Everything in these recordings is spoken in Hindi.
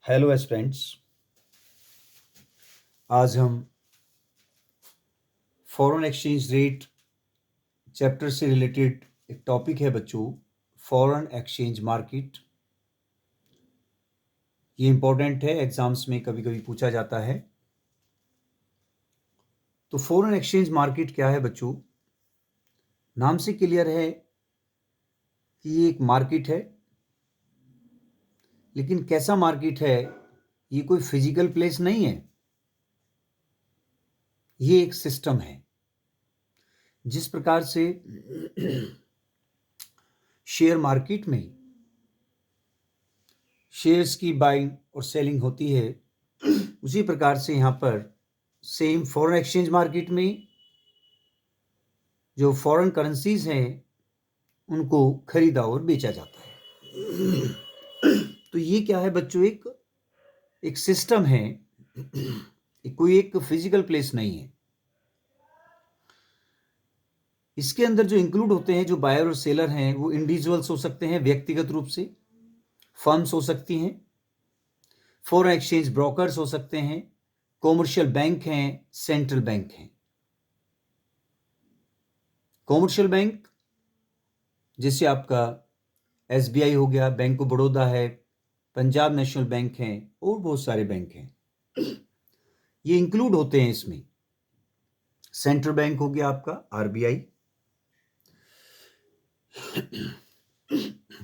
Hello aspirants. आज हम फॉरेन एक्सचेंज रेट चैप्टर से रिलेटेड एक टॉपिक है बच्चों, फॉरेन एक्सचेंज मार्केट। ये इम्पोर्टेंट है, एग्जाम्स में कभी कभी पूछा जाता है। तो फॉरेन एक्सचेंज मार्केट क्या है बच्चों? नाम से क्लियर है कि ये एक मार्केट है, लेकिन कैसा मार्केट है? ये कोई फिजिकल प्लेस नहीं है, ये एक सिस्टम है। जिस प्रकार से शेयर मार्केट में शेयर्स की बाइंग और सेलिंग होती है, उसी प्रकार से यहाँ पर सेम फॉरेन एक्सचेंज मार्केट में जो फॉरेन करेंसीज हैं उनको खरीदा और बेचा जाता है। तो ये क्या है बच्चों? एक सिस्टम है, कोई एक फिजिकल प्लेस नहीं है। इसके अंदर जो इंक्लूड होते हैं, जो बायर और सेलर हैं, वो इंडिविजुअल्स हो सकते हैं, व्यक्तिगत रूप से, फर्म्स हो सकती हैं, फॉरेन एक्सचेंज ब्रोकर्स हो सकते हैं, कॉमर्शियल बैंक हैं, सेंट्रल बैंक हैं। कॉमर्शियल बैंक जैसे आपका SBI हो गया, बैंक ऑफ बड़ौदा है, पंजाब नेशनल बैंक है और बहुत सारे बैंक हैं, ये इंक्लूड होते हैं इसमें। सेंट्रल बैंक हो गया आपका RBI।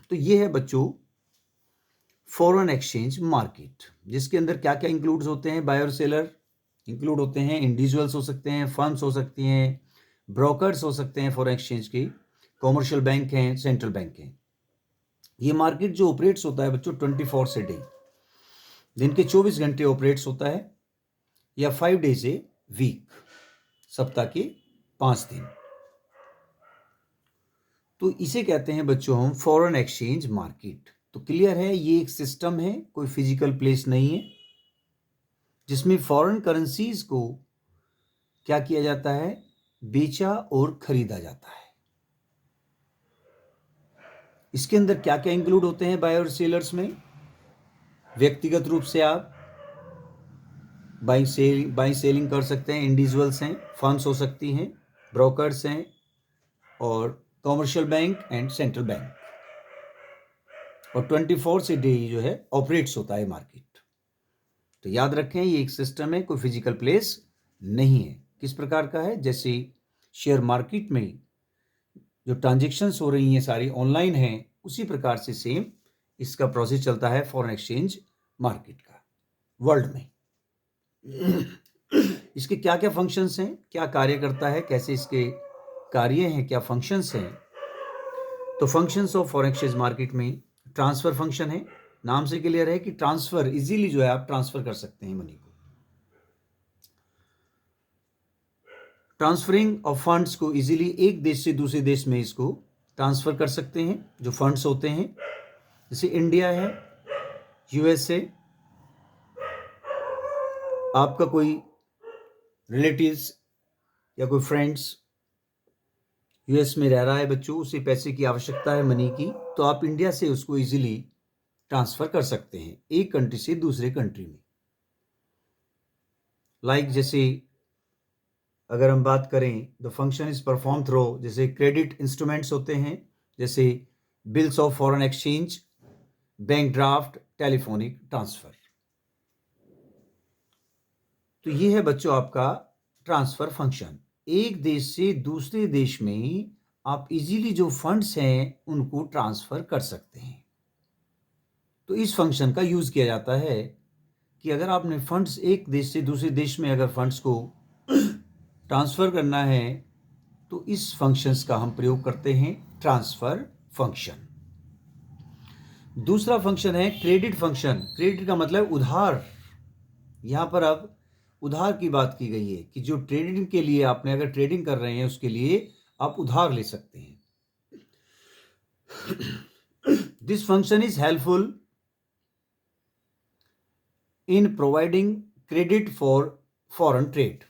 तो ये है बच्चों फॉरेन एक्सचेंज मार्केट, जिसके अंदर क्या क्या इंक्लूड होते हैं? बायर सेलर इंक्लूड होते हैं, इंडिविजुअल्स हो सकते हैं, फर्म्स हो सकती हैं, ब्रोकर्स हो सकते हैं फॉरेन एक्सचेंज के, कॉमर्शियल बैंक हैं, सेंट्रल बैंक हैं। ये मार्केट जो ऑपरेट्स होता है बच्चों 24 से डे, दिन के 24 घंटे ऑपरेट्स होता है, या 5 डेज ए वीक, सप्ताह के 5 दिन। तो इसे कहते हैं बच्चों हम फॉरेन एक्सचेंज मार्केट। तो क्लियर है, ये एक सिस्टम है, कोई फिजिकल प्लेस नहीं है, जिसमें फॉरेन करेंसीज को क्या किया जाता है? बेचा और खरीदा जाता है। इसके अंदर क्या क्या इंक्लूड होते हैं बायर और सेलर्स में? व्यक्तिगत रूप से आप बाइंग सेलिंग कर सकते हैं, इंडिविजुअल्स हैं, फर्म्स हो सकती हैं, ब्रोकर्स हैं, और commercial bank and central bank. और 24 से डे जो है ऑपरेट्स होता है मार्केट। तो याद रखें, ये एक सिस्टम है, कोई फिजिकल प्लेस नहीं है। किस प्रकार का है? जैसे शेयर मार्केट में जो ट्रांजेक्शन्स हो रही हैं सारी ऑनलाइन हैं, उसी प्रकार से सेम इसका प्रोसेस चलता है फॉरेन एक्सचेंज मार्केट का वर्ल्ड में। इसके क्या क्या फंक्शंस हैं, क्या कार्य करता है, कैसे इसके कार्य हैं, क्या फंक्शंस हैं? तो functions of foreign exchange market में ट्रांसफर फंक्शन है। नाम से क्लियर है कि ट्रांसफर इजीली जो है आप ट्रांसफर कर सकते हैं मनी को। ट्रांसफरिंग ऑफ फंड्स को इजीली एक देश से दूसरे देश में इसको ट्रांसफर कर सकते हैं। जो फंड्स होते हैं, जैसे इंडिया है, USA, आपका कोई रिलेटिव्स या कोई फ्रेंड्स US में रह रहा है बच्चों, उसे पैसे की आवश्यकता है, मनी की, तो आप इंडिया से उसको इजीली ट्रांसफर कर सकते हैं एक कंट्री से दूसरे कंट्री में। लाइक जैसे अगर हम बात करें, the function is perform through, जैसे क्रेडिट इंस्ट्रूमेंट्स होते हैं, जैसे bills of foreign exchange, bank draft, telephonic transfer. तो ये है बच्चों आपका ट्रांसफर फंक्शन। एक देश से दूसरे देश में आप इजीली जो फंड्स हैं उनको ट्रांसफर कर सकते हैं। तो इस फंक्शन का यूज किया जाता है कि अगर आपने फंड्स एक देश से दूसरे देश में अगर फंड्स को ट्रांसफर करना है, तो इस फंक्शंस का हम प्रयोग करते हैं, ट्रांसफर फंक्शन। दूसरा फंक्शन है क्रेडिट फंक्शन। क्रेडिट का मतलब उधार। यहां पर अब उधार की बात की गई है कि जो ट्रेडिंग के लिए आपने अगर ट्रेडिंग कर रहे हैं उसके लिए आप उधार ले सकते हैं। This function is helpful in providing credit for foreign trade.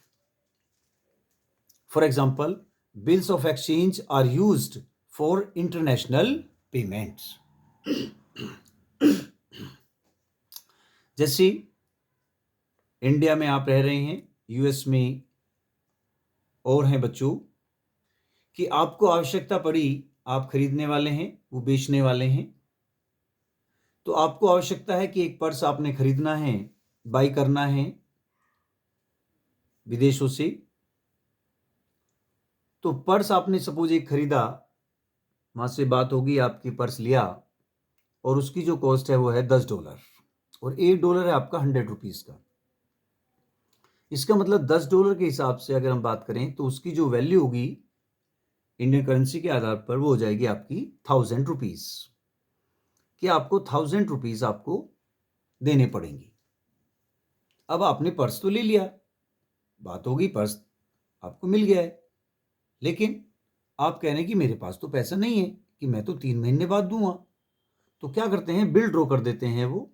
For example, bills of exchange are used for international payments. जैसे इंडिया में आप रह रहे हैं, यूएस में और हैं बच्चों, कि आपको आवश्यकता पड़ी, आप खरीदने वाले हैं, वो बेचने वाले हैं, तो आपको आवश्यकता है कि एक पर्स आपने खरीदना है, बाई करना है विदेशों से। तो पर्स आपने सपोज एक खरीदा, वहां से बात होगी, आपकी पर्स लिया और उसकी जो कॉस्ट है वो है $10 और $1 है आपका 100 रुपीज का। इसका मतलब $10 के हिसाब से अगर हम बात करें तो उसकी जो वैल्यू होगी इंडियन करेंसी के आधार पर वो हो जाएगी आपकी 1000 रुपीज, कि आपको 1000 रुपीज आपको देने पड़ेंगे। अब आपने पर्स तो ले लिया, बात होगी पर्स आपको मिल गया है, लेकिन आप कह रहे हैं कि मेरे पास तो पैसा नहीं है कि मैं तो 3 महीने बाद दूंगा। तो क्या करते हैं, बिल ड्रॉ कर देते हैं वो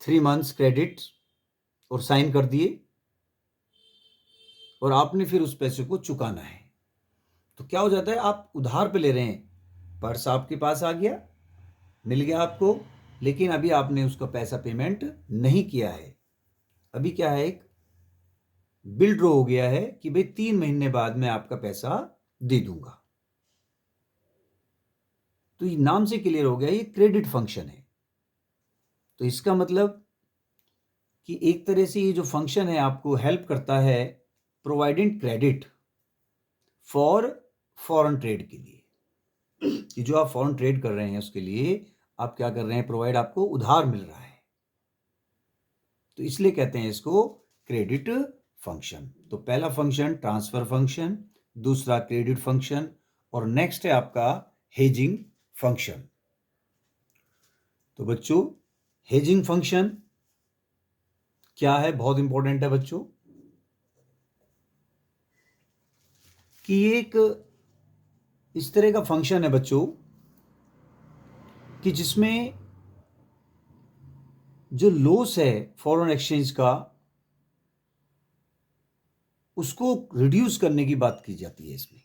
3 मंथ्स क्रेडिट और साइन कर दिए, और आपने फिर उस पैसे को चुकाना है। तो क्या हो जाता है, आप उधार पे ले रहे हैं, पर्स आपके पास आ गया, मिल गया आपको, लेकिन अभी आपने उसका पैसा पेमेंट नहीं किया है। अभी क्या है, एक बिल ड्रॉ हो गया है कि भाई 3 महीने बाद मैं आपका पैसा दे दूंगा। तो ये नाम से क्लियर हो गया, ये क्रेडिट फंक्शन है। तो इसका मतलब कि एक तरह से ये जो फंक्शन है आपको हेल्प करता है providing credit for foreign trade के लिए, कि जो आप फॉरेन ट्रेड कर रहे हैं उसके लिए आप क्या कर रहे हैं, प्रोवाइड, आपको उधार मिल रहा है। तो इसलिए कहते हैं इसको क्रेडिट फंक्शन। तो पहला फंक्शन ट्रांसफर फंक्शन, दूसरा क्रेडिट फंक्शन, और नेक्स्ट है आपका हेजिंग फंक्शन। तो बच्चों हेजिंग फंक्शन क्या है, बहुत इंपॉर्टेंट है बच्चों, कि ये एक इस तरह का फंक्शन है बच्चों कि जिसमें जो लॉस है फॉरेन एक्सचेंज का उसको रिड्यूस करने की बात की जाती है इसमें,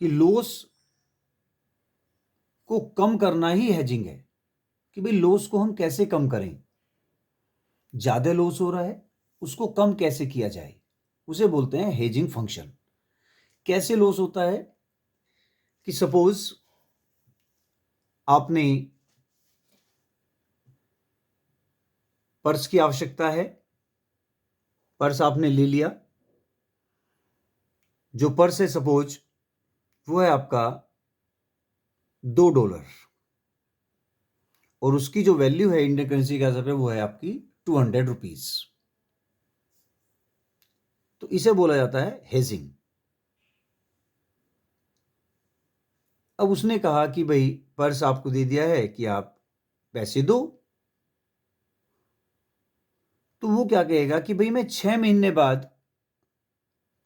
कि लॉस को कम करना ही हेजिंग है, कि भाई लॉस को हम कैसे कम करें, ज्यादा लॉस हो रहा है उसको कम कैसे किया जाए, उसे बोलते हैं हेजिंग फंक्शन। कैसे लॉस होता है, कि सपोज आपने पर्स की आवश्यकता है, पर्स आपने ले लिया, जो पर्स है सपोज वो है आपका $2 और उसकी जो वैल्यू है इंडियन करेंसी के हिसाब से वो है आपकी 200 रुपीज। तो इसे बोला जाता है हेजिंग। अब उसने कहा कि भाई पर्स आपको दे दिया है कि आप पैसे दो, तो वो क्या कहेगा कि भाई मैं 6 महीने बाद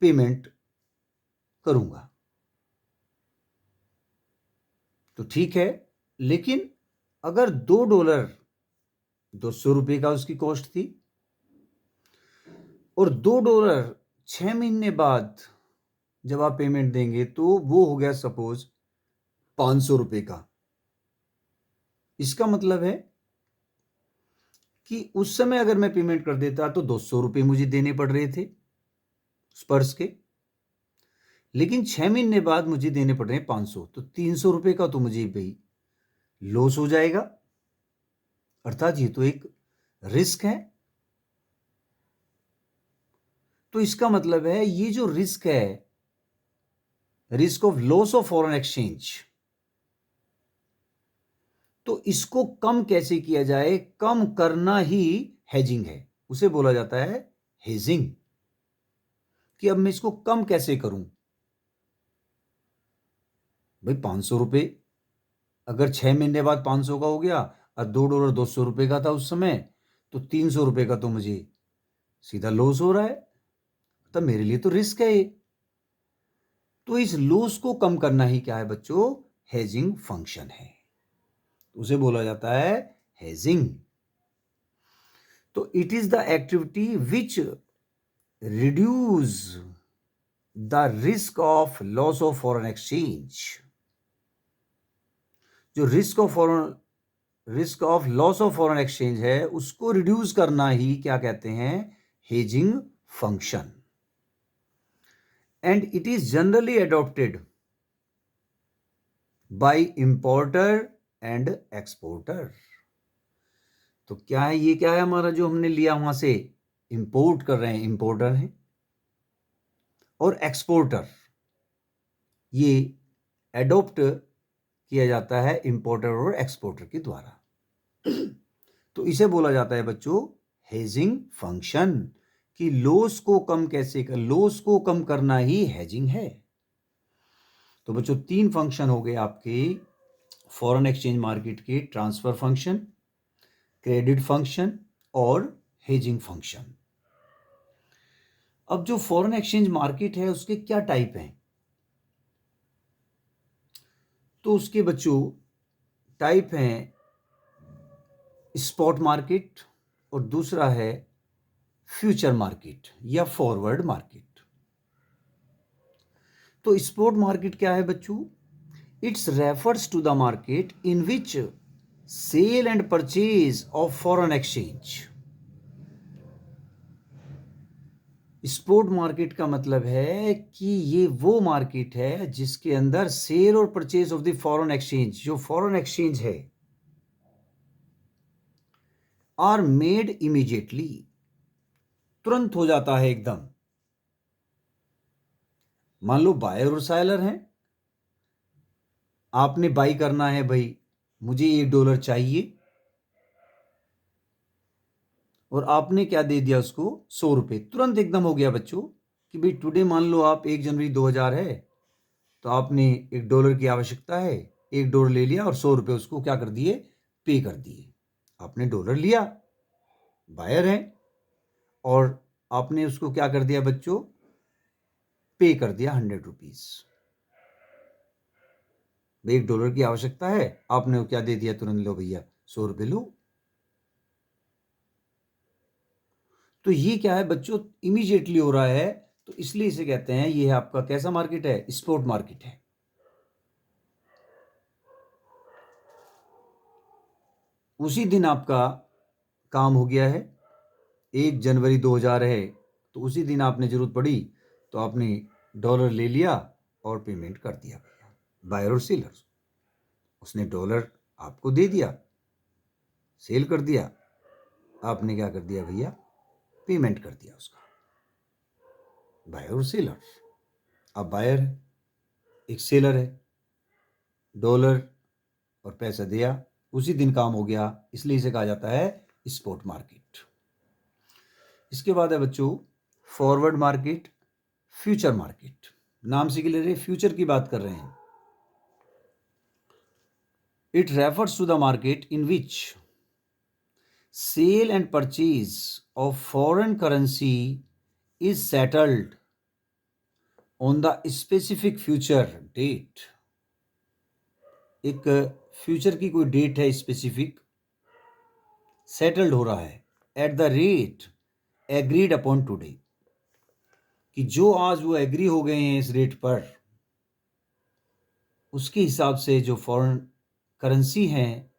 पेमेंट करूंगा। तो ठीक है, लेकिन अगर $2, $200 का उसकी कॉस्ट थी, और $2 6 महीने बाद जब आप पेमेंट देंगे तो वो हो गया सपोज $500 का। इसका मतलब है कि उस समय अगर मैं पेमेंट कर देता तो $200 मुझे देने पड़ रहे थे उस पर्स के, लेकिन 6 महीने बाद मुझे देने पड़ रहे हैं 500, तो $300 का तो मुझे भाई लॉस हो जाएगा। अर्थात ये तो एक रिस्क है। तो इसका मतलब है ये जो रिस्क है, risk of loss of foreign exchange, तो इसको कम कैसे किया जाए, कम करना ही हेजिंग है, उसे बोला जाता है हेजिंग। कि अब मैं इसको कम कैसे करूं, भाई $500 अगर 6 महीने बाद 500 का हो गया, और $2 $200 का था उस समय, तो $300 का तो मुझे सीधा लॉस हो रहा है, तब मेरे लिए तो रिस्क है ये। तो इस लॉस को कम करना ही क्या है बच्चों, हेजिंग फंक्शन है, उसे बोला जाता है हेजिंग। तो it is the activity which reduce the risk of loss of foreign exchange. जो risk of loss of foreign exchange है उसको रिड्यूस करना ही क्या कहते हैं, hedging function. And it is generally adopted by importer and exporter. तो क्या है, ये क्या है हमारा जो हमने लिया वहां से इंपोर्ट कर रहे हैं, इंपोर्टर है, और एक्सपोर्टर ये एडॉप्ट किया जाता है इंपोर्टर और एक्सपोर्टर के द्वारा। तो इसे बोला जाता है बच्चों हेजिंग फंक्शन, कि लॉस को कम कैसे कर, लॉस को कम करना ही हेजिंग है। तो बच्चों 3 फंक्शन हो गए आपके फॉरेन एक्सचेंज मार्केट के, ट्रांसफर फंक्शन, क्रेडिट फंक्शन और हेजिंग फंक्शन। अब जो फॉरेन एक्सचेंज मार्केट है उसके क्या टाइप हैं, तो उसके बच्चों टाइप हैं स्पॉट मार्केट और दूसरा है फ्यूचर मार्केट या फॉरवर्ड मार्केट। तो स्पॉट मार्केट क्या है बच्चों, it's refers to the market in which sale and purchase of foreign exchange. Spot market का मतलब है कि ये वो मार्केट है जिसके अंदर सेल और purchase of the foreign exchange, जो फॉरेन एक्सचेंज है, आर मेड इमीडिएटली, तुरंत हो जाता है एकदम। मान लो बायर और सेलर हैं, आपने बाई करना है, भाई मुझे $1 चाहिए, और आपने क्या दे दिया उसको, 100 रुपये, तुरंत एकदम हो गया बच्चों कि भाई टुडे मान लो आप 1 जनवरी 2000 है, तो आपने $1 की आवश्यकता है, $1 ले लिया और 100 रुपये उसको क्या कर दिए, पे कर दिए। आपने डॉलर लिया, बायर है, और आपने उसको क्या कर दिया बच्चों, पे कर दिया 100 रुपीज। $1 की आवश्यकता है, आपने क्या दे दिया, तुरंत लो भैया 100 रुपये लो। तो ये क्या है बच्चों, इमीडिएटली हो रहा है, तो इसलिए इसे कहते हैं, ये है आपका कैसा मार्केट है, स्पॉट मार्केट है। उसी दिन आपका काम हो गया है, 1 जनवरी 2000 है, तो उसी दिन आपने जरूरत पड़ी तो आपने डॉलर ले लिया और पेमेंट कर दिया भैया, बायर और सेलर। उसने डॉलर आपको दे दिया, सेल कर दिया, आपने क्या कर दिया भैया, पेमेंट कर दिया उसका, बायर और सेलर। अब बायर है, एक सेलर है, डॉलर और पैसा दिया, उसी दिन काम हो गया, इसलिए इसे कहा जाता है स्पॉट मार्केट। इसके बाद है बच्चों फॉरवर्ड मार्केट, फ्यूचर मार्केट। नाम से क्लियर है, फ्यूचर की बात कर रहे हैं। It refers to the market in which sale and purchase of foreign currency is settled on the specific future date. एक फ्यूचर की कोई डेट है स्पेसिफिक, सेटल्ड हो रहा है at the rate agreed upon today, कि जो आज वो एग्री हो गए हैं इस रेट पर, उसके हिसाब से जो फॉरेन करेंसी हैं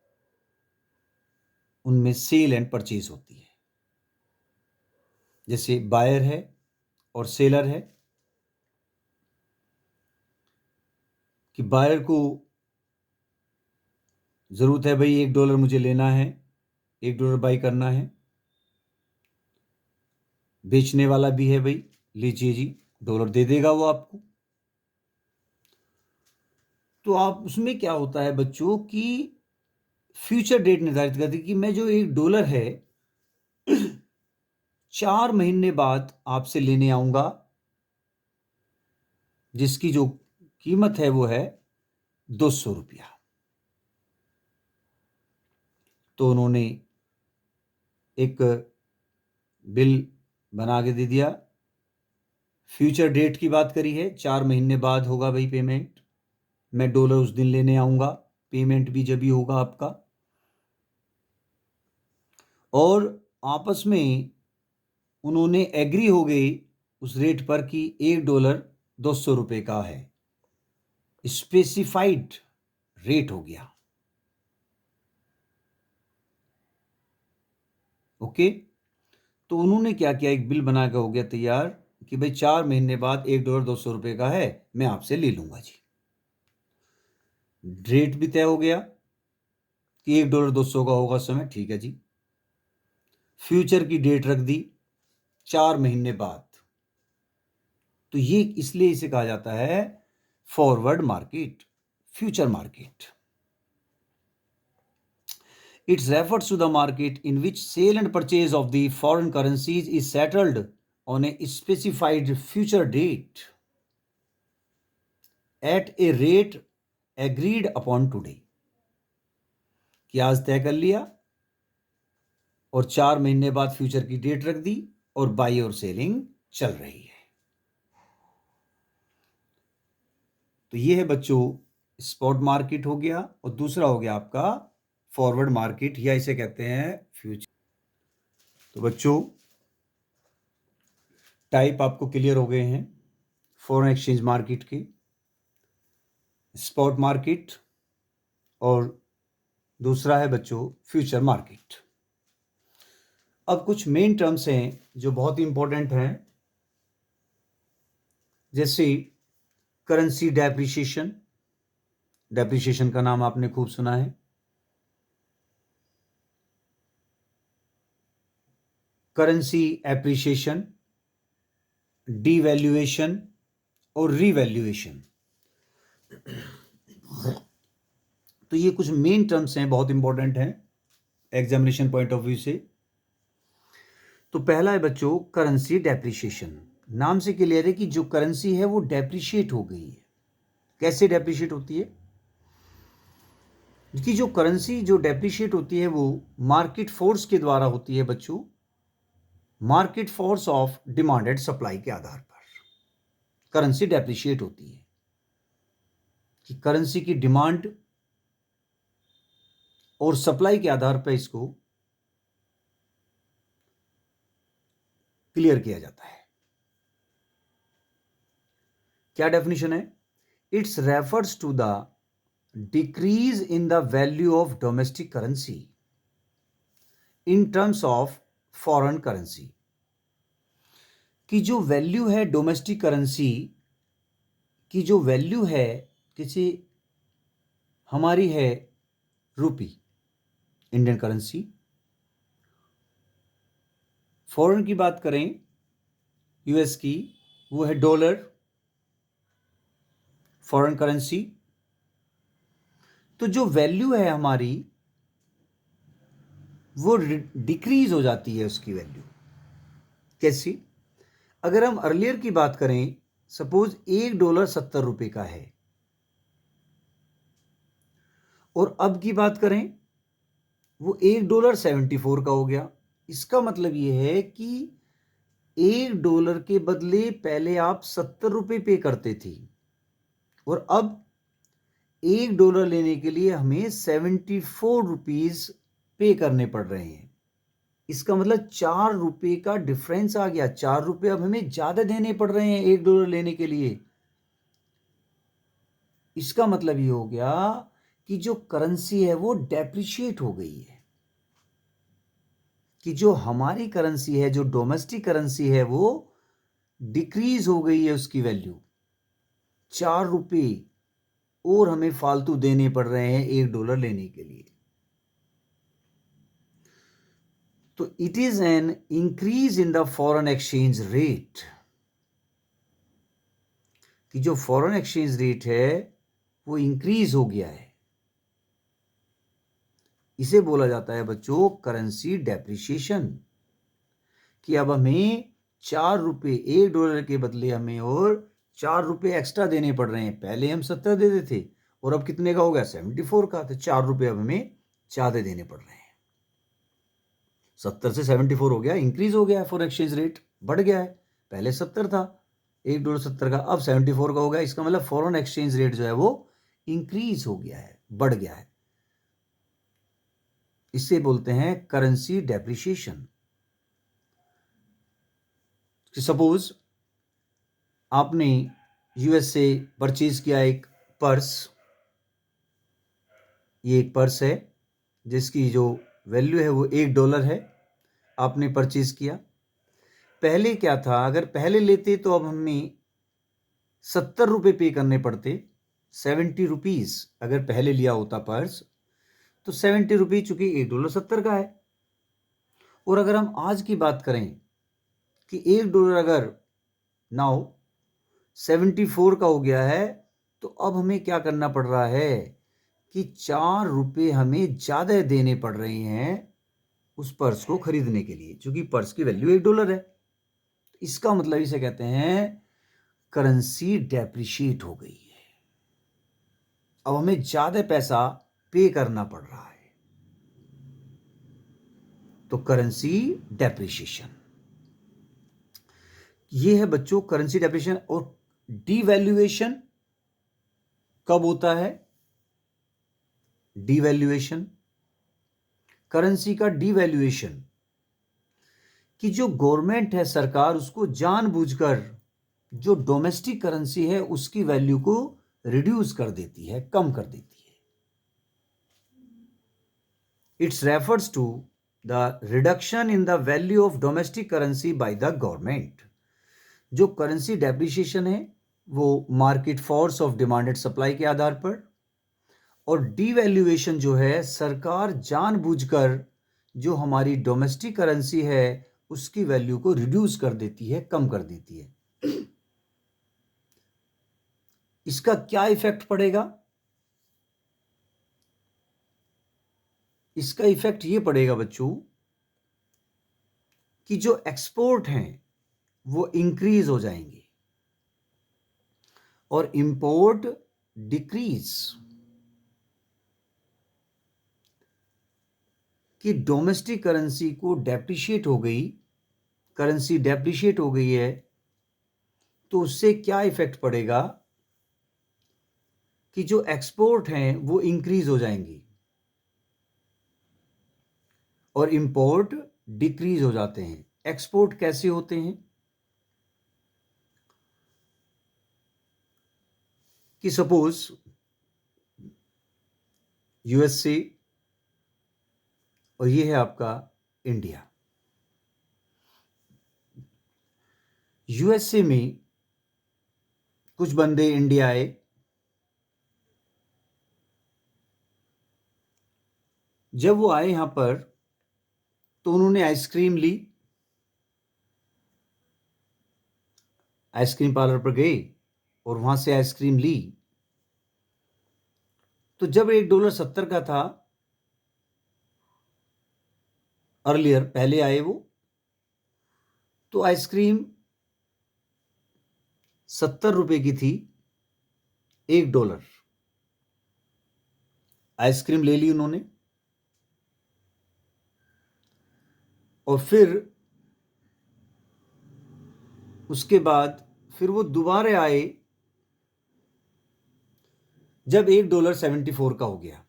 उनमें सेल एंड परचेज होती है। जैसे बायर है और सेलर है, कि बायर को जरूरत है भाई $1 मुझे लेना है, $1 बाई करना है, बेचने वाला भी है भाई लीजिए जी, डॉलर दे देगा वो आपको। तो आप उसमें क्या होता है बच्चों कि फ्यूचर डेट निर्धारित करती है कि मैं जो $1 है 4 महीने बाद आपसे लेने आऊंगा, जिसकी जो कीमत है वो है $200। तो उन्होंने एक बिल बना के दे दिया, फ्यूचर डेट की बात करी है, 4 महीने बाद होगा भाई पेमेंट, मैं डॉलर उस दिन लेने आऊंगा, पेमेंट भी जब ही होगा आपका। और आपस में उन्होंने एग्री हो गई उस रेट पर कि $1 $200 का है, स्पेसिफाइड रेट हो गया। ओके। तो उन्होंने क्या किया, एक बिल बना के हो गया तैयार कि भाई 4 महीने बाद $1 200 का है, मैं आपसे ले लूंगा जी। रेट भी तय हो गया कि $1 200 का होगा समय, ठीक है जी। फ्यूचर की डेट रख दी 4 महीने बाद। तो ये इसलिए इसे कहा जाता है forward market, future market. It refers to the market in which sale and purchase of the foreign currencies is settled on a specified future date at a rate agreed upon today। कि आज तय कर लिया और 4 महीने बाद फ्यूचर की डेट रख दी और बाई और सेलिंग चल रही है। तो ये है बच्चों स्पॉट मार्केट हो गया, और दूसरा हो गया आपका फॉरवर्ड मार्केट, या इसे कहते हैं फ्यूचर। तो बच्चों टाइप आपको क्लियर हो गए हैं फॉरेन एक्सचेंज मार्केट के, स्पॉट मार्केट, और दूसरा है बच्चों फ्यूचर मार्केट। अब कुछ मेन टर्म्स हैं जो बहुत इंपॉर्टेंट हैं, जैसे करेंसी डेप्रिसिएशन। डेप्रिसिएशन का नाम आपने खूब सुना है। करेंसी एप्रिसिएशन, डिवैल्यूएशन और रिवैल्यूएशन। तो ये कुछ मेन टर्म्स हैं, बहुत इंपॉर्टेंट हैं एग्जामिनेशन पॉइंट ऑफ व्यू से। तो पहला है बच्चों करेंसी डेप्रिसिएशन। नाम से क्लियर है कि जो करेंसी है वो डेप्रिशिएट हो गई है। कैसे डेप्रिशिएट होती है? कि जो करेंसी जो डेप्रिशिएट होती है वो मार्केट फोर्स के द्वारा होती है बच्चों, market force of demand and supply के आधार पर करेंसी डेप्रिशिएट होती है। कि करेंसी की डिमांड और सप्लाई के आधार पर इसको क्लियर किया जाता है। क्या डेफिनेशन है? It's refers to the decrease in the value of domestic currency in terms of foreign currency. कि जो वैल्यू है डोमेस्टिक करेंसी की, जो वैल्यू है किसी हमारी है रुपी, इंडियन करेंसी। फॉरेन की बात करें यूएस की, वो है डॉलर, फॉरेन करेंसी। तो जो वैल्यू है हमारी वो डिक्रीज हो जाती है उसकी वैल्यू। कैसी? अगर हम अर्लियर की बात करें, सपोज $1 70 का है, और अब की बात करें वो $1 74 का हो गया। इसका मतलब ये है कि $1 के बदले पहले आप ₹70 पे करते थे, और अब $1 लेने के लिए हमें 74 रुपीज पे करने पड़ रहे हैं। इसका मतलब ₹4 का डिफरेंस आ गया। ₹4 अब हमें ज्यादा देने पड़ रहे हैं $1 लेने के लिए। इसका मतलब ये हो गया कि जो करेंसी है वो डेप्रिशिएट हो गई है। कि जो हमारी करेंसी है, जो डोमेस्टिक करेंसी है, वो डिक्रीज हो गई है उसकी वैल्यू। ₹4 और हमें फालतू देने पड़ रहे हैं $1 लेने के लिए। तो it is an increase in the foreign exchange rate. कि जो फॉरेन एक्सचेंज रेट है वो इंक्रीज हो गया है। इसे बोला जाता है बच्चों करेंसी डेप्रिसिएशन। कि अब हमें ₹4 $1 के बदले हमें और ₹4 एक्स्ट्रा देने पड़ रहे हैं। पहले हम 70 देते थे और अब कितने का हो गया? 74 का। तो ₹4 अब हमें ज्यादा देने पड़ रहे हैं। 70 से 74 हो गया, इंक्रीज हो गया है, फॉरेन एक्सचेंज रेट बढ़ गया है। पहले 70 था, $1 का, अब 74 का हो गया। इसका मतलब फॉरेन एक्सचेंज रेट जो है वो इंक्रीज हो गया है, बढ़ गया है। इसे बोलते हैं करेंसी डेप्रिसिएशन। सपोज आपने यूएस से परचेज किया एक पर्स। ये एक पर्स है जिसकी जो वैल्यू है वो $1 है, आपने परचेज किया। पहले क्या था, अगर पहले लेते तो अब हमें 70 रुपये पे करने पड़ते, 70 रुपीज़ अगर पहले लिया होता पर्स तो 70 रुपीज़, चूंकि $1.70 का है। और अगर हम आज की बात करें कि $1 अगर नाउ 74 का हो गया है, तो अब हमें क्या करना पड़ रहा है कि 4 रुपये हमें ज़्यादा देने पड़ रहे हैं उस पर्स को खरीदने के लिए, क्योंकि पर्स की वैल्यू $1 है। इसका मतलब इसे कहते हैं करेंसी डेप्रिशिएट हो गई है, अब हमें ज़्यादा पैसा पे करना पड़ रहा है, तो करेंसी डेप्रिशिएशन ये है बच्चों करेंसी डेप्रिशिएशन। और डीवैल्यूएशन कब होता है? डीवैल्यूएशन, करेंसी का डीवैल्यूएशन, कि जो गवर्नमेंट है, सरकार, उसको जानबूझकर जो डोमेस्टिक करेंसी है उसकी वैल्यू को रिड्यूस कर देती है, कम कर देती है। It's refers to the reduction in the value of domestic currency by the government. जो करेंसी डेप्रिसिएशन है वो market force of demand and supply के आधार पर, और डीवैल्यूएशन जो है सरकार जानबूझकर जो हमारी डोमेस्टिक करेंसी है उसकी वैल्यू को रिड्यूस कर देती है, कम कर देती है। इसका क्या इफेक्ट पड़ेगा? इसका इफेक्ट ये पड़ेगा बच्चों कि जो एक्सपोर्ट हैं वो इंक्रीज हो जाएंगे और इंपोर्ट डिक्रीज। कि डोमेस्टिक करेंसी को डेप्रिशिएट हो गई, करेंसी डेप्रिशिएट हो गई है, तो उससे क्या इफेक्ट पड़ेगा कि जो एक्सपोर्ट हैं वो इंक्रीज हो जाएंगी और इंपोर्ट डिक्रीज हो जाते हैं। एक्सपोर्ट कैसे होते हैं कि सपोज यूएसए और ये है आपका इंडिया। यूएसए में कुछ बंदे इंडिया आए, जब वो आए यहां पर तो उन्होंने आइसक्रीम ली, आइसक्रीम पार्लर पर गए और वहां से आइसक्रीम ली। तो जब $1.70 का था अर्लियर, पहले आए वो, तो आइसक्रीम 70 रुपए की थी, $1। आइसक्रीम ले ली उन्होंने और फिर उसके बाद फिर वो दोबारा आए जब $1.74 का हो गया।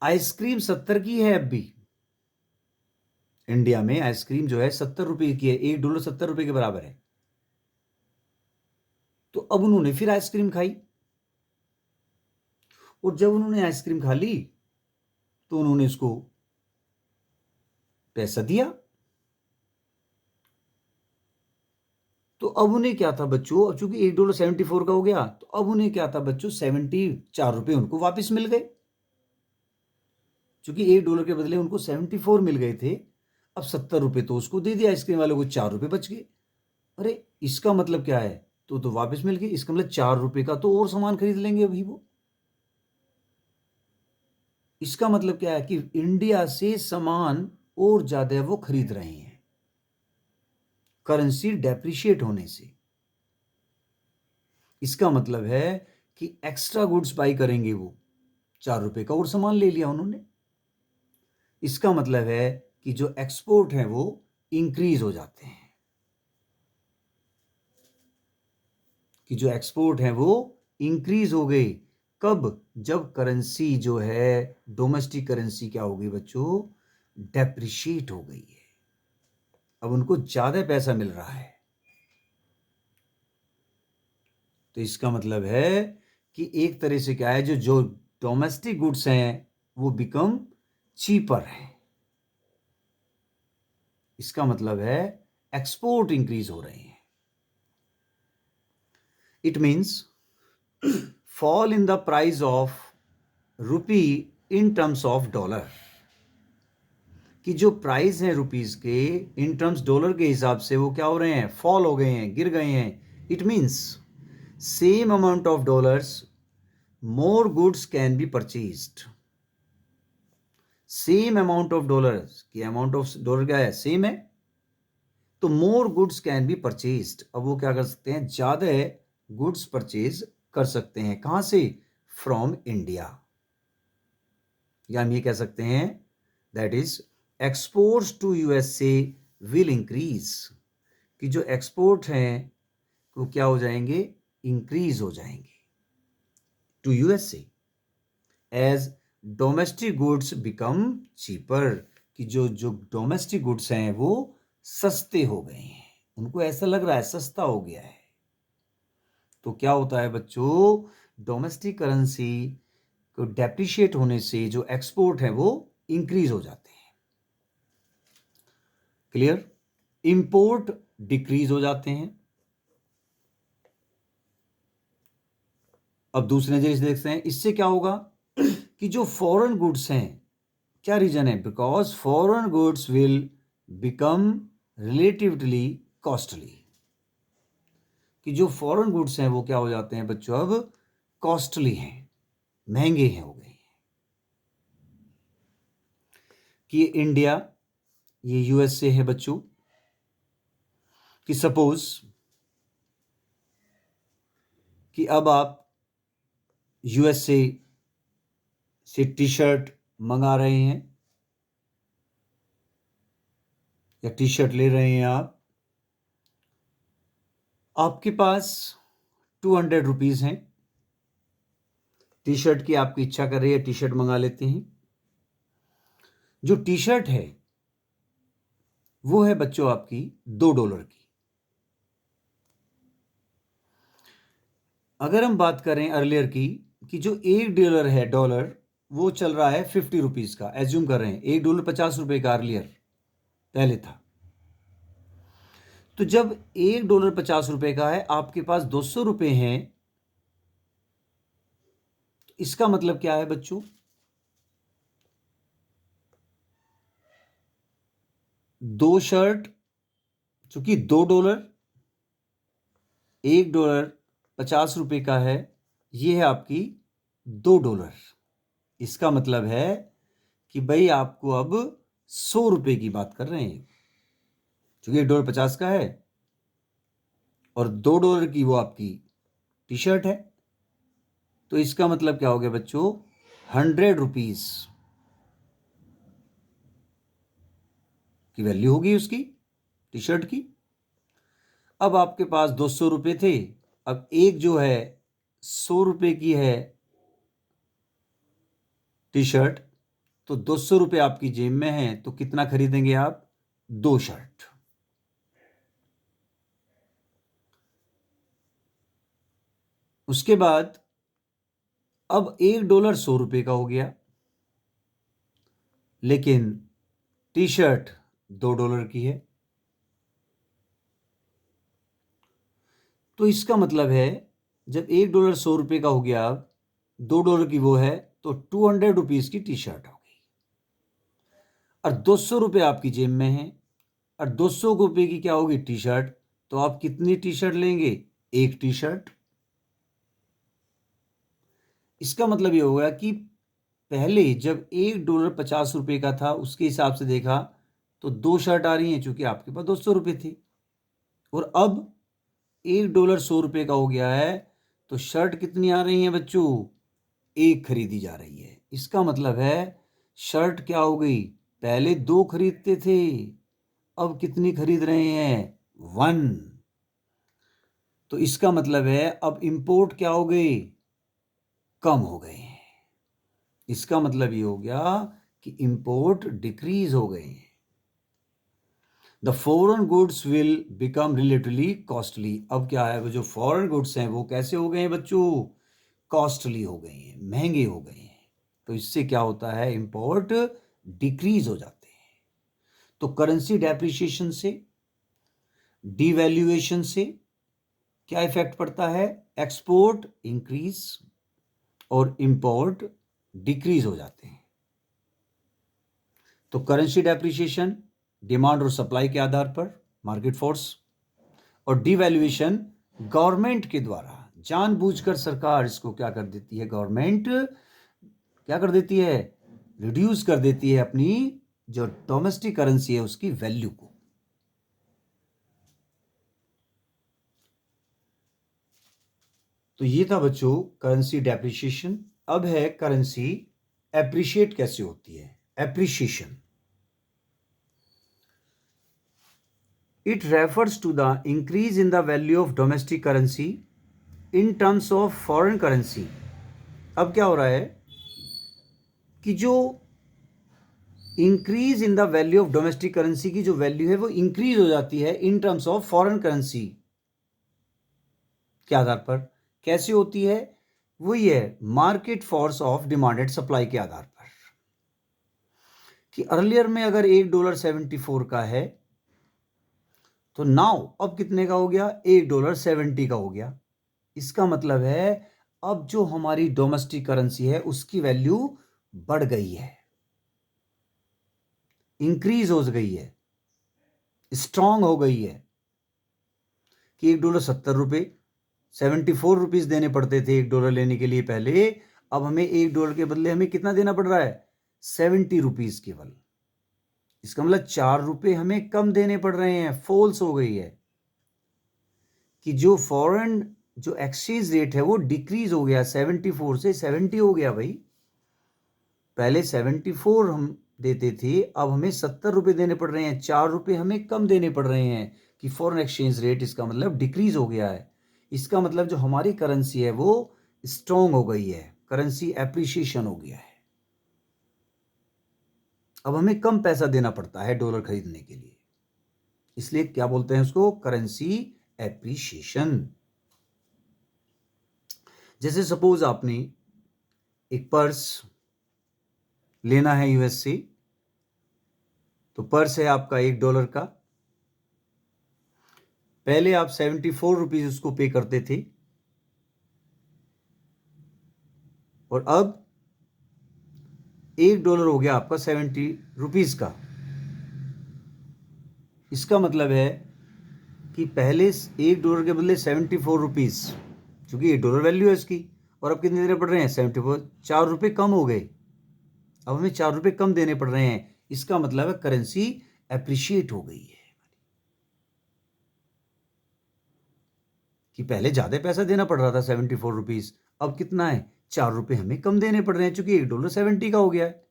आइसक्रीम 70 की है, अब भी इंडिया में आइसक्रीम जो है 70 रुपए की है, $1.70 के बराबर है। तो अब उन्होंने फिर आइसक्रीम खाई और जब उन्होंने आइसक्रीम खा ली तो उन्होंने उसको पैसा दिया। तो अब उन्हें क्या था बच्चों, चूंकि $1.74 का हो गया, तो अब उन्हें क्या था बच्चों, 74 रुपए उनको वापस मिल गए। चूंकि $1 के बदले उनको 74 मिल गए थे, अब 70 रुपए तो उसको दे दिया आइसक्रीम वाले को, 4 रुपए बच गए। अरे इसका मतलब क्या है, तो वापस मिल गई, इसका मतलब 4 रुपए का तो और सामान खरीद लेंगे अभी वो। इसका मतलब क्या है कि इंडिया से सामान और ज्यादा वो खरीद रहे हैं करेंसी डेप्रिशिएट होने से। इसका मतलब है कि एक्स्ट्रा गुड्स बाई करेंगे वो, 4 रुपए का और सामान ले लिया उन्होंने। इसका मतलब है कि जो एक्सपोर्ट है वो इंक्रीज हो जाते हैं, कि जो एक्सपोर्ट है वो इंक्रीज हो गई। कब? जब करेंसी जो है डोमेस्टिक करेंसी क्या हो गई बच्चों, डेप्रिशिएट हो गई है, अब उनको ज्यादा पैसा मिल रहा है। तो इसका मतलब है कि एक तरह से क्या है, जो डोमेस्टिक गुड्स हैं वो बिकम चीपर है। इसका मतलब है एक्सपोर्ट इंक्रीज हो रहे हैं। It means fall in the price of rupee in terms of dollar, कि जो प्राइस हैं रुपीस के इन टर्म्स डॉलर के हिसाब से वो क्या हो रहे हैं, फॉल हो गए हैं, गिर गए हैं। It means same amount of dollars more goods can be purchased. Same amount of dollars, की अमाउंट ऑफ डॉलर क्या है, सेम है, तो more goods can be purchased. अब वो क्या कर सकते हैं, ज्यादा गुड्स परचेज कर सकते हैं। कहां से, फ्रॉम इंडिया। या हम ये कह सकते हैं that is exports to USA will increase, कि जो एक्सपोर्ट हैं वो क्या हो जाएंगे, इंक्रीज हो जाएंगे to USA as domestic goods become cheaper, कि जो जो डोमेस्टिक गुड्स हैं वो सस्ते हो गए हैं, उनको ऐसा लग रहा है सस्ता हो गया है। तो क्या होता है बच्चों, डोमेस्टिक करेंसी को डेप्रिशिएट होने से जो एक्सपोर्ट है वो इंक्रीज हो जाते हैं। क्लियर। इंपोर्ट डिक्रीज हो जाते हैं। अब दूसरे नजरिए से देखते हैं, इससे क्या होगा कि जो फॉरेन गुड्स हैं, क्या रीजन है, because foreign goods will become relatively costly, कि जो फॉरेन गुड्स हैं वो क्या हो जाते हैं बच्चों, अब कॉस्टली हैं, महंगे हैं, हो गए हैं। कि इंडिया, ये यूएसए है बच्चों, कि सपोज कि अब आप यूएसए से टी शर्ट मंगा रहे हैं या टी शर्ट ले रहे हैं आप, आपके पास 200 रुपीज हैं, टी शर्ट की आपकी इच्छा कर रही है, टी शर्ट मंगा लेते हैं। जो टी शर्ट है वो है बच्चों आपकी $2 की। अगर हम बात करें अर्लियर की, कि जो $1 है, डॉलर वो चल रहा है 50 रुपीज का, एज्यूम कर रहे हैं $1 $50 का अर्लियर पहले था। तो जब $1 $50 का है, आपके पास 200 रुपए हैं, इसका मतलब क्या है बच्चों, दो शर्ट, चूंकि $2, $1 $50 का है, ये है आपकी $2। इसका मतलब है कि भाई आपको अब 100 रुपए की बात कर रहे हैं, चूंकि $1 50 का है और $2 की वो आपकी टी शर्ट है, तो इसका मतलब क्या हो गया बच्चों, 100 रुपीज की वैल्यू होगी उसकी टी शर्ट की। अब आपके पास 200 रुपए थे, अब एक जो है 100 रुपए की है टी शर्ट, तो 200 रुपए आपकी जेब में है, तो कितना खरीदेंगे आप, 2 शर्ट। उसके बाद अब $1 100 रुपए का हो गया, लेकिन टी शर्ट $2 की है, तो इसका मतलब है जब $1 100 रुपए का हो गया, अब $2 की वो है, तो 200 रुपीज की टी शर्ट हो गई, और 200 रुपए आपकी जेब में है, और 200 रुपए की क्या होगी, टी शर्ट। तो आप कितनी टी शर्ट लेंगे, एक टी शर्ट। इसका मतलब ये होगा कि पहले जब $1 $50 का था, उसके हिसाब से देखा तो 2 शर्ट आ रही हैं, चूंकि आपके पास 200 रुपए थे, और अब $1 100 रुपए का हो गया है, तो शर्ट कितनी आ रही हैं बच्चों, एक खरीदी जा रही है। इसका मतलब है शर्ट क्या हो गई, पहले 2 खरीदते थे, अब कितनी खरीद रहे हैं, 1। तो इसका मतलब है अब इंपोर्ट क्या हो गई, कम हो गए हैं। इसका मतलब ये हो गया कि इंपोर्ट डिक्रीज हो गए हैं। The foreign goods will become relatively costly. अब क्या है, वो जो फॉरेन गुड्स हैं वो कैसे हो गए हैं बच्चों, कॉस्टली हो गए हैं, महंगे हो गए हैं। तो इससे क्या होता है, इंपोर्ट डिक्रीज हो जाते हैं। तो करेंसी डेप्रिसिएशन से, डिवैल्यूएशन से क्या इफेक्ट पड़ता है? एक्सपोर्ट इंक्रीज और इंपोर्ट डिक्रीज हो जाते हैं। तो करेंसी डेप्रिसिएशन डिमांड और सप्लाई के आधार पर, मार्केट फोर्स, और डिवैल्यूएशन गवर्नमेंट के द्वारा जानबूझकर सरकार इसको क्या कर देती है, गवर्नमेंट क्या कर देती है, रिड्यूस कर देती है अपनी जो डोमेस्टिक करेंसी है उसकी वैल्यू को। तो ये था बच्चों करेंसी डेप्रिसिएशन। अब है करेंसी एप्रिशिएट कैसे होती है, appreciation. It refers to the increase in the value of domestic currency in terms of foreign currency। अब क्या हो रहा है कि जो increase in the value of domestic currency की जो वैल्यू है वो इंक्रीज हो जाती है इन टर्म्स ऑफ फॉरेन करेंसी के आधार पर। कैसे होती है? वही है market force of demand and supply के आधार पर, कि अर्लियर में अगर $1.74 का है तो नाउ अब कितने का हो गया, $1.70 का हो गया। इसका मतलब है अब जो हमारी डोमेस्टिक करेंसी है उसकी वैल्यू बढ़ गई है, इंक्रीज हो गई है, स्ट्रांग हो गई है। कि $1.70, $74 देने पड़ते थे $1 लेने के लिए पहले, अब हमें $1 के बदले हमें कितना देना पड़ रहा है, ₹70 केवल। इसका मतलब ₹4 हमें कम देने पड़ रहे हैं। फॉल्स हो गई है कि जो फॉरेन जो एक्सचेंज रेट है वो डिक्रीज हो गया, 74 से 70 हो गया भाई। पहले 74 हम देते थे, अब हमें ₹70 देने पड़ रहे हैं, ₹4 हमें कम देने पड़ रहे हैं कि फॉरेन एक्सचेंज रेट, इसका मतलब डिक्रीज हो गया है। इसका मतलब जो हमारी करेंसी है वो स्ट्रॉन्ग हो गई है, करेंसी एप्रिसिएशन हो गया है। अब हमें कम पैसा देना पड़ता है डॉलर खरीदने के लिए, इसलिए क्या बोलते हैं उसको, करेंसी एप्रिसिएशन। जैसे सपोज आपने एक पर्स लेना है यूएस से, तो पर्स है आपका $1 का। पहले आप ₹74 उसको पे करते थे और अब $1 हो गया आपका ₹70 का। इसका मतलब है कि पहले $1 के बदले ₹74, क्योंकि $1 वैल्यू है इसकी, और अब कितने देने पड़ रहे हैं, 74, ₹4 कम हो गए। अब हमें ₹4 कम देने पड़ रहे हैं। इसका मतलब है करेंसी एप्रिशिएट हो गई है, कि पहले ज्यादा पैसा देना पड़ रहा था ₹74, अब कितना है, ₹4 हमें कम देने पड़ रहे हैं, क्योंकि $1.70 का हो गया है।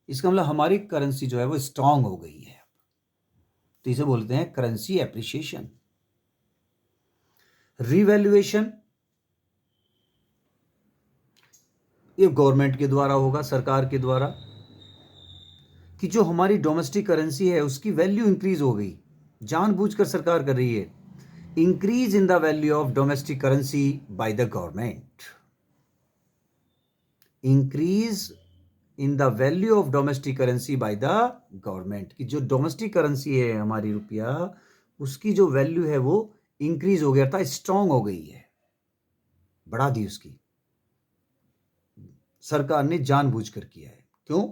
इसका मतलब हमारी करेंसी जो है वो स्ट्रांग हो गई है। तो इसे बोलते हैं करेंसी एप्रिसिएशन। रिवैल्यूएशन ये गवर्नमेंट के द्वारा होगा, सरकार के द्वारा, कि जो हमारी डोमेस्टिक करेंसी है उसकी वैल्यू इंक्रीज हो गई, जानबूझकर सरकार कर रही है। Increase in the value of domestic currency by the government. Increase in the value of domestic currency by the government, की जो डोमेस्टिक करेंसी है हमारी रुपया, उसकी जो वैल्यू है वो इंक्रीज हो गया था, स्ट्रांग हो गई है, बढ़ा दी उसकी, सरकार ने जानबूझकर किया है। क्यों?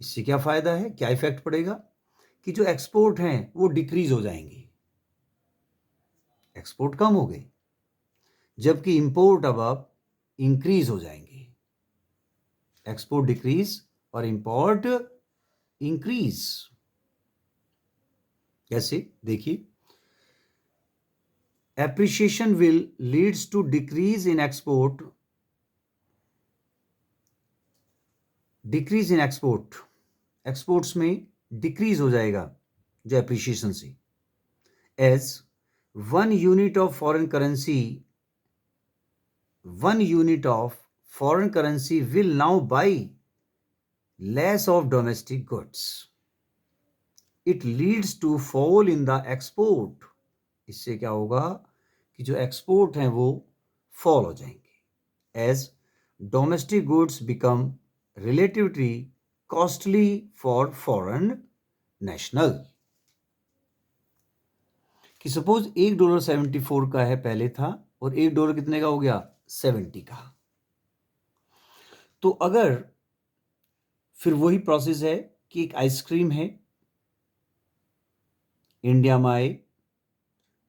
इससे क्या फायदा है, क्या इफेक्ट पड़ेगा, कि जो एक्सपोर्ट हैं वो डिक्रीज हो जाएंगे, एक्सपोर्ट कम हो गए, जबकि इंपोर्ट अब इंक्रीज हो जाएंगे। एक्सपोर्ट डिक्रीज और इंपोर्ट इंक्रीज। कैसे, देखिए, appreciation will leads to decrease in export, decrease in export, exports में डिक्रीज हो जाएगा जो एप्रिसिएशन से। As 1 unit of foreign currency, 1 unit of foreign currency will now buy less of domestic goods, it leads to fall in the export. इससे क्या होगा कि जो एक्सपोर्ट हैं वो फॉल हो जाएंगे, as domestic goods become relatively costly for foreign national. कि सपोज $1.74 का है, पहले था, और $1 कितने का हो गया? 70 का। तो अगर फिर वही प्रोसेस है कि एक आइसक्रीम है, इंडिया में आए,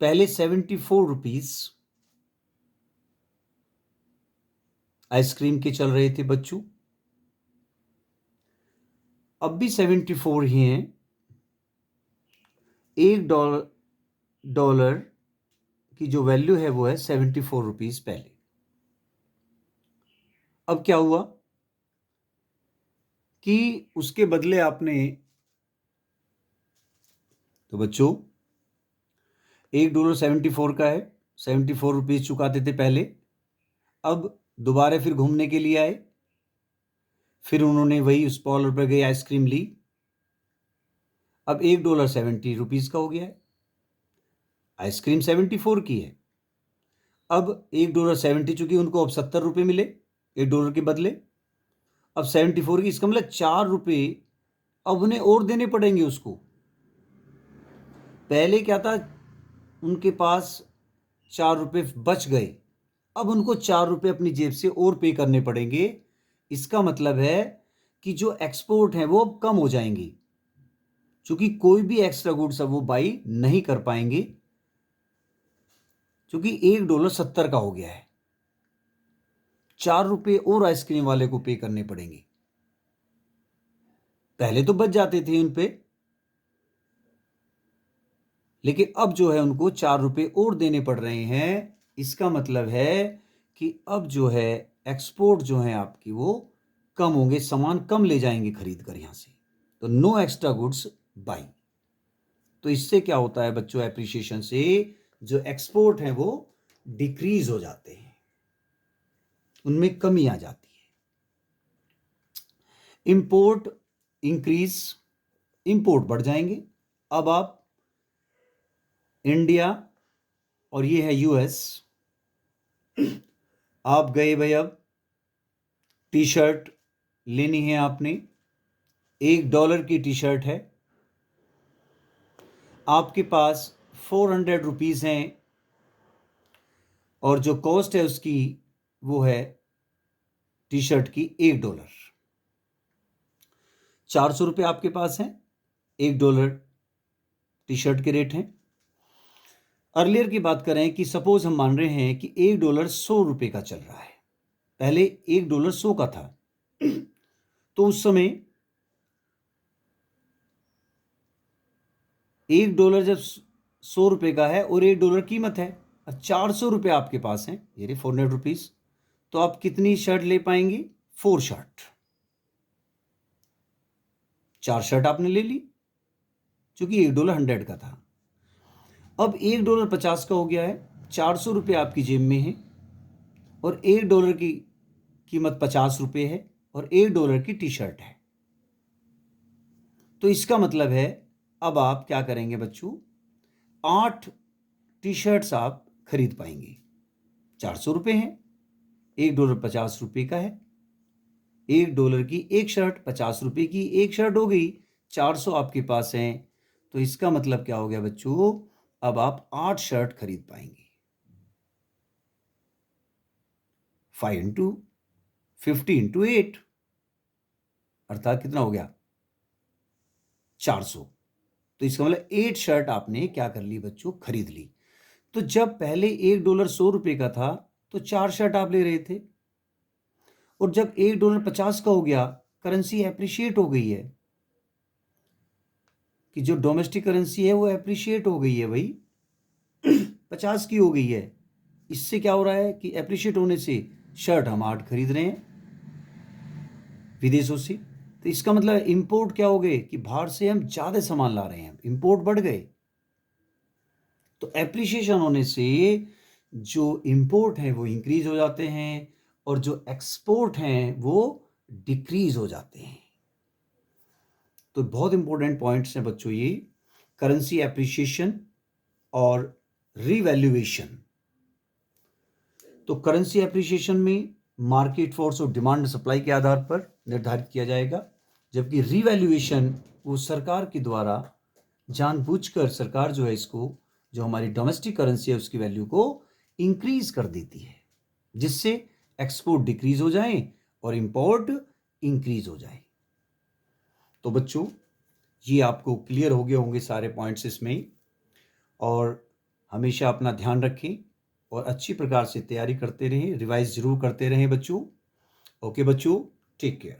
पहले 74 रुपीज आइसक्रीम के चल रहे थे बच्चों, अब भी 74 ही हैं। $1 की जो वैल्यू है वो है 74 रुपीज पहले। अब क्या हुआ कि उसके बदले आपने, तो बच्चों $1.74 का है, 74 रुपीज चुकाते थे पहले, अब दोबारा फिर घूमने के लिए आए, फिर उन्होंने वही उस पार्लर पर गई, आइसक्रीम ली, अब $1.70 का हो गया है, आइसक्रीम 74 की है, अब $1.70 चुकी, उनको अब 70 रुपये मिले $1 के बदले, अब 74 की, इसका मतलब 4 रुपये अब उन्हें और देने पड़ेंगे उसको। पहले क्या था, उनके पास 4 रुपये बच गए, अब उनको 4 रुपये अपनी जेब से और पे करने पड़ेंगे। इसका मतलब है कि जो एक्सपोर्ट है वो अब कम हो जाएंगी, क्योंकि कोई भी एक्स्ट्रा गुड्स अब वो बाई नहीं कर पाएंगे, क्योंकि $1.70 का हो गया है, 4 रुपये और आइसक्रीम वाले को पे करने पड़ेंगे। पहले तो बच जाते थे उन पे, लेकिन अब जो है उनको 4 रुपये और देने पड़ रहे हैं। इसका मतलब है कि अब जो है एक्सपोर्ट जो है आपकी वो कम होंगे, सामान कम ले जाएंगे खरीद कर यहां से, तो नो एक्स्ट्रा गुड्स बाई। तो इससे क्या होता है बच्चों, एप्रिसिएशन से जो एक्सपोर्ट है वो डिक्रीज हो जाते हैं, उनमें कमी आ जाती है। इंपोर्ट इंक्रीज, इंपोर्ट बढ़ जाएंगे। अब आप इंडिया और ये है यूएस, आप गए भाई, अब टी शर्ट लेनी है आपने, $1 की टी शर्ट है, आपके पास 400 रुपीज हैं, और जो कॉस्ट है उसकी वो है टी शर्ट की $1, 400 रुपये आपके पास हैं, $1 टी शर्ट के रेट हैं। अर्लियर की बात करें कि सपोज हम मान रहे हैं कि $1 100 का चल रहा है, पहले $1 100 का था, तो उस समय $1 जब 100 रुपये का है और $1 कीमत है, 400 रुपये आपके पास हैं, ये 400 रुपीज, तो आप कितनी शर्ट ले पाएंगे? 4 शर्ट, 4 शर्ट आपने ले ली, क्योंकि $1 100 का था। अब $1 50 का हो गया है, 400 रुपये आपकी जेब में है, और $1 की कीमत 50 रुपये है, और $1 की टी शर्ट है। तो इसका मतलब है अब आप क्या करेंगे बच्चों, 8 टी शर्ट्स आप खरीद पाएंगे, 400 रुपये हैं, $1 50 रुपये का है, $1 की एक शर्ट, 50 रुपये की एक शर्ट हो गई, 400 आपके पास हैं। तो इसका मतलब क्या हो गया बच्चों, अब आप 8 शर्ट खरीद पाएंगे। 5 इंटू 50 इंटू 8, अर्थात कितना हो गया? 400। तो इसका मतलब 8 शर्ट आपने क्या कर ली बच्चों, खरीद ली। तो जब पहले $1 100 का था तो 4 शर्ट आप ले रहे थे, और जब $1 50 का हो गया, करेंसी एप्रिशिएट हो गई है, कि जो डोमेस्टिक करेंसी है वो एप्रिशिएट हो गई है भाई, 50 की हो गई है। इससे क्या हो रहा है कि एप्रिशिएट होने से शर्ट हम 8 खरीद रहे हैं विदेशों से। तो इसका मतलब इंपोर्ट क्या हो गए कि बाहर से हम ज्यादा सामान ला रहे हैं, इंपोर्ट बढ़ गए। तो एप्रिशिएशन होने से जो इंपोर्ट है वो इंक्रीज हो जाते हैं, और जो एक्सपोर्ट हैं वो डिक्रीज हो जाते हैं। तो बहुत इंपॉर्टेंट पॉइंट्स हैं बच्चों ये, करेंसी एप्रिशिएशन और रिवैल्यूएशन। तो करेंसी एप्रिशिएशन में मार्केट फोर्स और डिमांड सप्लाई के आधार पर निर्धारित किया जाएगा, जबकि रिवैल्यूएशन वो सरकार के द्वारा जानबूझकर सरकार जो है इसको, जो हमारी डोमेस्टिक करेंसी है उसकी वैल्यू को इंक्रीज कर देती है, जिससे एक्सपोर्ट डिक्रीज हो जाए और इंपोर्ट इंक्रीज हो जाए। तो बच्चों ये आपको क्लियर हो गए होंगे सारे पॉइंट्स इसमें, और हमेशा अपना ध्यान रखें और अच्छी प्रकार से तैयारी करते रहें, रिवाइज जरूर करते रहें बच्चों। ओके बच्चों, टेक केयर।